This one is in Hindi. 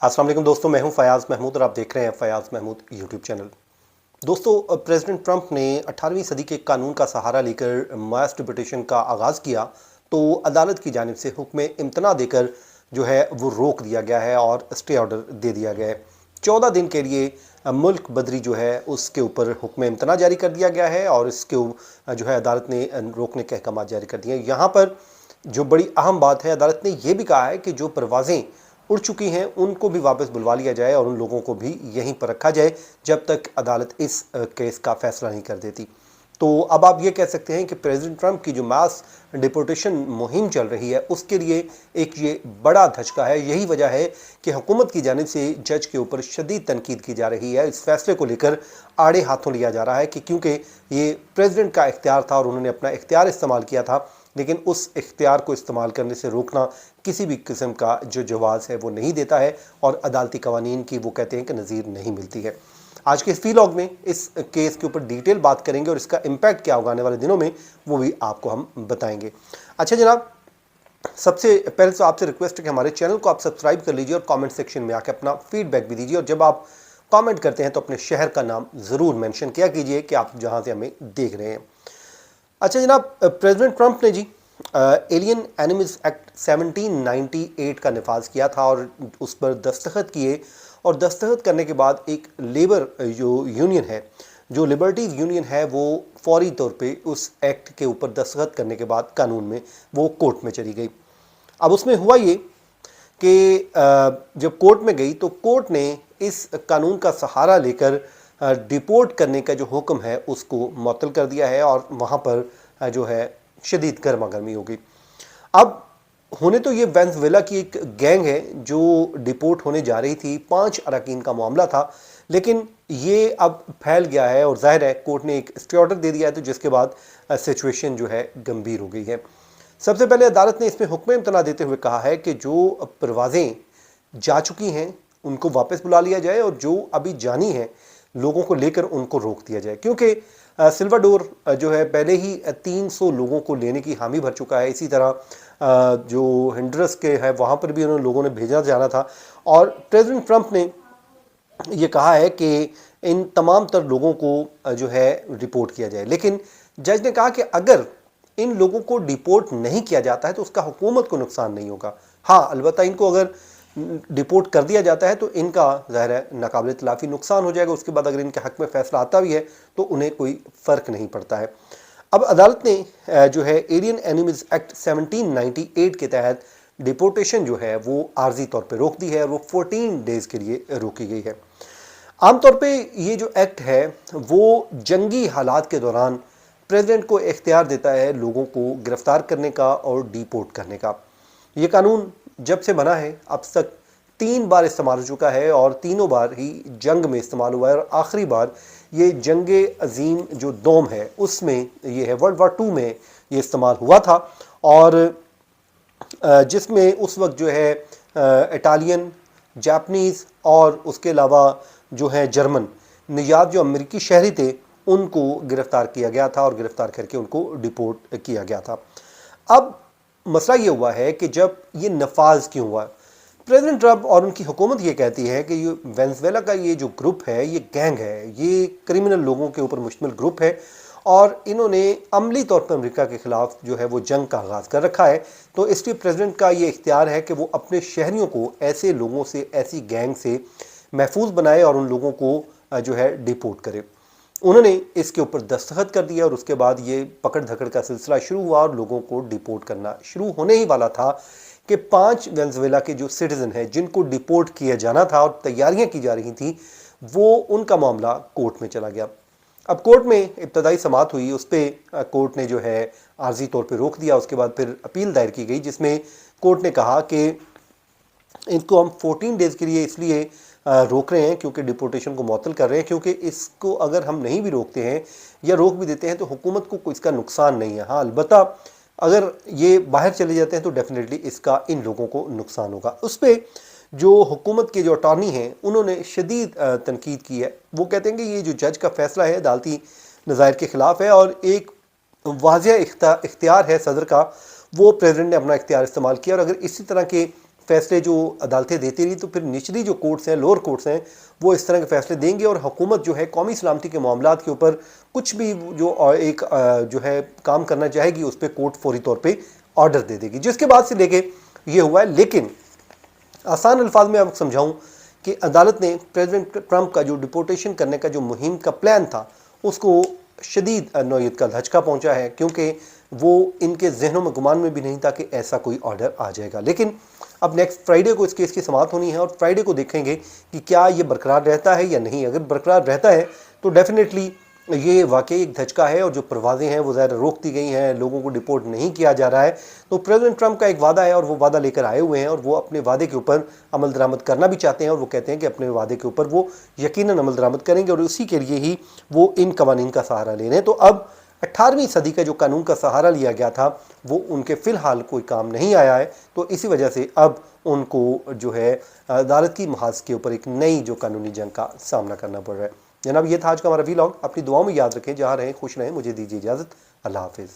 अस्सलाम वालेकुम दोस्तों, मैं हूं फयाज़ महमूद और आप देख रहे हैं फयाज़ महमूद यूट्यूब चैनल। दोस्तों, प्रेसिडेंट ट्रंप ने 18वीं सदी के कानून का सहारा लेकर मास डिपोटेशन का आगाज़ किया तो अदालत की जानिब से हुक्म इम्तना देकर जो है वो रोक दिया गया है और स्टे ऑर्डर दे दिया गया है। 14 दिन के लिए मुल्क बदरी जो है उसके ऊपर हुक्म इम्तना जारी कर दिया गया है और इसके जो है अदालत ने रोकने के अहकाम जारी कर दिए हैं। यहाँ पर जो बड़ी अहम बात है, अदालत ने यह भी कहा है कि जो परवाज़ें उड़ चुकी हैं उनको भी वापस बुलवा लिया जाए और उन लोगों को भी यहीं पर रखा जाए जब तक अदालत इस केस का फैसला नहीं कर देती। तो अब आप ये कह सकते हैं कि प्रेसिडेंट ट्रंप की जो मास डिपोर्टेशन मुहिम चल रही है उसके लिए एक ये बड़ा धचका है। यही वजह है कि हुकूमत की जानिब से जज के ऊपर शदीद तनकीद की जा रही है। इस फैसले को लेकर आड़े हाथों लिया जा रहा है कि क्योंकि ये प्रेसिडेंट का इख्तियार था और उन्होंने अपना इख्तियार इस्तेमाल किया था, लेकिन उस इख्तियार को इस्तेमाल करने से रोकना किसी भी किस्म का जो जवाज़ है वो नहीं देता है और अदालती कवानीन की वो कहते हैं कि नज़ीर नहीं मिलती है। आज के इस वीलॉग में इस केस के ऊपर डिटेल बात करेंगे और इसका इम्पैक्ट क्या होगा आने वाले दिनों में वो भी आपको हम बताएंगे। अच्छा जनाब, सबसे पहले तो आपसे रिक्वेस्ट है कि हमारे चैनल को आप सब्सक्राइब कर लीजिए और कमेंट सेक्शन में आकर अपना फीडबैक भी दीजिए और जब आप कमेंट करते हैं तो अपने शहर का नाम ज़रूर मेंशन किया कीजिए कि आप जहां से हमें देख रहे हैं। अच्छा जनाब, प्रेसिडेंट ट्रंप ने जी एलियन एनिमल्स एक्ट 1798 का नफाज किया था और उस पर दस्तखत किए और दस्तखत करने के बाद एक लेबर जो यूनियन है, जो लिबर्टीज़ यूनियन है, वो फौरी तौर पे उस एक्ट के ऊपर दस्तखत करने के बाद कानून में वो कोर्ट में चली गई। अब उसमें हुआ ये कि जब कोर्ट में गई तो कोर्ट ने इस कानून का सहारा लेकर डिपोर्ट करने का जो हुक्म है उसको मुअत्तल कर दिया है और वहाँ पर जो है शदीद गर्मा गर्मी हो गई। अब होने तो ये वेनेजुएला की एक गैंग है जो डिपोर्ट होने जा रही थी, 5 अरकान का मामला था, लेकिन ये अब फैल गया है और जाहिर है कोर्ट ने एक स्टे ऑर्डर दे दिया है तो जिसके बाद सिचुएशन जो है गंभीर हो गई है। सबसे पहले अदालत ने इसमें हुक्म इम्तना देते हुए कहा है कि जो परवाज़ें जा चुकी हैं उनको वापस बुला लिया जाए और जो अभी जानी है लोगों को लेकर उनको रोक दिया जाए, क्योंकि सिल्वाडोर जो है पहले ही 300 लोगों को लेने की हामी भर चुका है। इसी तरह जो हिंडरस के है वहाँ पर भी उन्होंने लोगों ने भेजा जाना था और प्रेसिडेंट ट्रंप ने ये कहा है कि इन तमाम तर लोगों को जो है रिपोर्ट किया जाए, लेकिन जज ने कहा कि अगर इन लोगों को डिपोर्ट नहीं किया जाता है तो उसका हुकूमत को नुकसान नहीं होगा। हाँ, अलबत्ता इनको अगर डिपोर्ट कर दिया जाता है तो इनका ज़ाहिर है नाकाबिल तलाफ़ी नुकसान हो जाएगा। उसके बाद अगर इनके हक़ में फ़ैसला आता भी है तो उन्हें कोई फ़र्क नहीं पड़ता है। अब अदालत ने जो है एलियन एनिमल्स एक्ट 1798 के तहत डिपोर्टेशन जो है वो आर्जी तौर पर रोक दी है और वो 14 डेज़ के लिए रोकी गई है। आमतौर पे ये जो एक्ट है वो जंगी हालात के दौरान प्रेसिडेंट को इख्तियार देता है लोगों को गिरफ्तार करने का और डिपोर्ट करने का। ये कानून जब से बना है अब तक 3 बार इस्तेमाल हो चुका है और तीनों बार ही जंग में इस्तेमाल हुआ है और आखिरी बार ये जंगे अजीम जो दोम है उसमें ये है, वर्ल्ड वार 2 में ये इस्तेमाल हुआ था और जिसमें उस वक्त जो है इटालियन, जापानीज़ और उसके अलावा जो है जर्मन निजात जो अमेरिकी शहरी थे उनको गिरफ़्तार किया गया था और गिरफ़्तार करके उनको डिपोर्ट किया गया था। अब मसला ये हुआ है कि जब ये नफाज क्यों हुआ, प्रेसिडेंट ट्रंप और उनकी हुकूमत ये कहती है कि ये वेनेजुएला का ये जो ग्रुप है, ये गैंग है, ये क्रिमिनल लोगों के ऊपर मुश्तमिल ग्रुप है और इन्होंने अमली तौर पर अमेरिका के ख़िलाफ़ जो है वो जंग का आगाज़ कर रखा है। तो इसलिए प्रेसिडेंट का ये इख्तियार है कि वो अपने शहरियों को ऐसे लोगों से, ऐसी गैंग से महफूज बनाए और उन लोगों को जो है डिपोर्ट करे। उन्होंने इसके ऊपर दस्तखत कर दिया और उसके बाद ये पकड़ धकड़ का सिलसिला शुरू हुआ और लोगों को डिपोर्ट करना शुरू होने ही वाला था कि 5 वेनेजुएला के जो सिटीज़न हैं जिनको डिपोर्ट किया जाना था और तैयारियां की जा रही थी, वो उनका मामला कोर्ट में चला गया। अब कोर्ट में इब्तदाई समाअत हुई, उस पर कोर्ट ने जो है आर्जी तौर पर रोक दिया। उसके बाद फिर अपील दायर की गई जिसमें कोर्ट ने कहा कि इनको हम 14 डेज़ के लिए इसलिए रोक रहे हैं क्योंकि डिपोर्टेशन को मुअत्तल कर रहे हैं, क्योंकि इसको अगर हम नहीं भी रोकते हैं या रोक भी देते हैं तो हुकूमत को इसका नुकसान नहीं है। हाँ, अलबत्ता अगर ये बाहर चले जाते हैं तो डेफिनेटली इसका इन लोगों को नुकसान होगा। उस पर जो हुकूमत के जो अटॉर्नी हैं उन्होंने शदीद तनकीद की है। वो कहते हैं कि ये जो जज का फ़ैसला है अदालती नज़ायर के ख़िलाफ़ है और एक वाज़ेह इख्तियार है सदर का, वो प्रेसिडेंट ने अपना इख्तियार इस्तेमाल किया और अगर इसी तरह के फैसले जो अदालतें देती रही तो फिर निचली जो कोर्ट्स हैं, लोअर कोर्ट्स हैं, वो इस तरह के फैसले देंगे और हुकूमत जो है कौमी सलामती के मामलात के ऊपर कुछ भी जो एक जो है काम करना चाहेगी उस पर कोर्ट फौरी तौर पे ऑर्डर दे देगी, जिसके बाद से लेके ये हुआ है। लेकिन आसान अल्फाज में आपको समझाऊं कि अदालत ने प्रेसिडेंट ट्रंप का जो डिपोर्टेशन करने का जो मुहिम का प्लान था उसको शदीद नौयत का धचका पहुंचा है, क्योंकि वो इनके जहनों में गुमान में भी नहीं था कि ऐसा कोई ऑर्डर आ जाएगा। लेकिन अब नेक्स्ट फ्राइडे को इस केस की समाअत होनी है और फ्राइडे को देखेंगे कि क्या ये बरकरार रहता है या नहीं। अगर बरकरार रहता है तो डेफिनेटली ये वाकई एक धचका है और जो परवाज़ें हैं वो ज़्यादा रोक दी गई हैं, लोगों को डिपोर्ट नहीं किया जा रहा है। तो प्रेसिडेंट ट्रंप का एक वादा है और वो वादा लेकर आए हुए हैं और वो अपने वादे के ऊपर अमल दरामद करना भी चाहते हैं और वो कहते हैं कि अपने वादे के ऊपर वो यकीनन अमल दरामद करेंगे और उसी के लिए ही वो इन कवानीन का सहारा ले रहे हैं। तो अब 18वीं सदी का जो कानून का सहारा लिया गया था वो उनके फ़िलहाल कोई काम नहीं आया है, तो इसी वजह से अब उनको जो है अदालत की महाज के ऊपर एक नई जो कानूनी जंग का सामना करना पड़ रहा है। जनाब, ये था आज का हमारा वीलॉग। अपनी दुआओं में याद रखें, जहाँ रहें खुश रहें। मुझे दीजिए इजाज़त। अल्लाह हाफिज़।